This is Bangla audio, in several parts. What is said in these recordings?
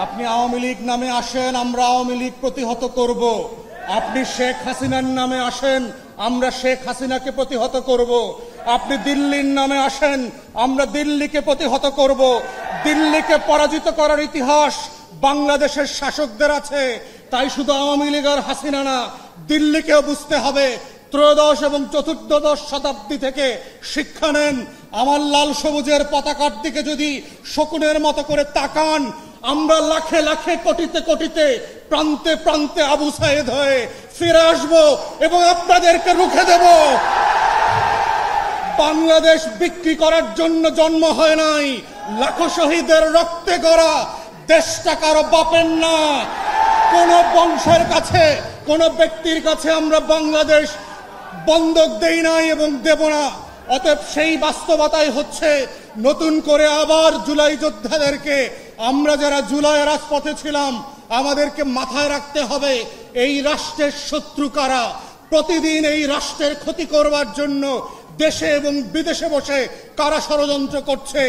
আপনি আওয়ামী লীগ নামে আসেন, আমরা আওয়ামী লীগ প্রতিহত করব। আপনি শেখ হাসিনার নামে আসেন, আমরা শেখ হাসিনাকে প্রতিহত করব। আপনি দিল্লির নামে আসেন, আমরা দিল্লিকে প্রতিহত করব। দিল্লিকে পরাজিত করার ইতিহাস বাংলাদেশের শাসকদের আছে, তাই শুধু আওয়ামী লীগ আর হাসিনা না, দিল্লিকেও বুঝতে হবে। ত্রয়োদশ এবং চতুর্দশ শতাব্দী থেকে শিক্ষা নেন। আমার লাল সবুজের পতাকার দিকে যদি শকুনের মতো করে তাকান, আমরা লাখে লাখে কোটিতে কোটিতে প্রান্তে প্রান্তে আবু সাইদ হয়ে ফিরে আসব এবং আপনাদেরকে রুখে দেব। বাংলাদেশ বিক্রি করার জন্য জন্ম হয় নাই, লাখো শহীদের রক্তে গড়া দেশটা কারো বাপের না। কোন বংশের কাছে, কোন ব্যক্তির কাছে আমরা বাংলাদেশ বন্ধক দেই নাই এবং দেব না। অতএব সেই বাস্তবতাই হচ্ছে নতুন করে আবার জুলাই যোদ্ধাদেরকে, আমরা যারা জুলাই রাজপথে ছিলাম, আমাদেরকে মাথায় রাখতে হবে এই রাষ্ট্রের শত্রু কারা। প্রতিদিন এই রাষ্ট্রের ক্ষতি করবার জন্য দেশে এবং বিদেশে বসে কারা ষড়যন্ত্র করছে,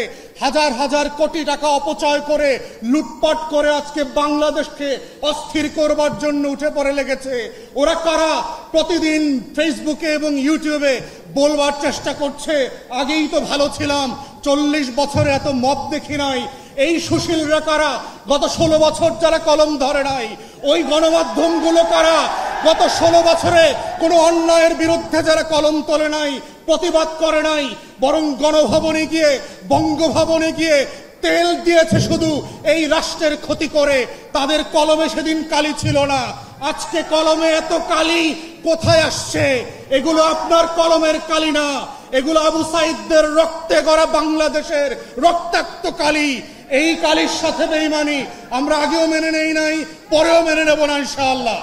হাজার হাজার কোটি টাকা অপচয় করে লুটপাট করে আজকে বাংলাদেশকে অস্থির করবার জন্য উঠে পড়ে লেগেছে। ওরা কারা? প্রতিদিন ফেসবুকে এবং ইউটিউবে বলবার চেষ্টা করছে আগেই তো ভালো ছিলাম, 40 বছরে এত মব দেখি নাই। এই সুশীলরা কারা? গত 16 বছর যারা কলম ধরে নাই। ওই গণমাধ্যমগুলো কারা? গত 16 বছরে কোনো অন্যায়ের বিরুদ্ধে যারা কলম তোলে নাই, প্রতিবাদ করে নাই, বরং গণভবনে গিয়ে, বঙ্গভবনে গিয়ে তেল দিয়েছে শুধু এই রাষ্ট্রের ক্ষতি করে। তাদের কলমে সেদিন কালি ছিল না, আজকে কলমে এত কালি কোথায় আসছে? এগুলো আপনার কলমের কালি না, এগুলো আবু সাইদদের রক্তে গড়া বাংলাদেশের রক্তাক্ত কালি। এই কালির সাথে বেঈমানি আমরা আগেও মেনে নেই নাই, পরেও মেনে নেব না ইনশাআল্লাহ।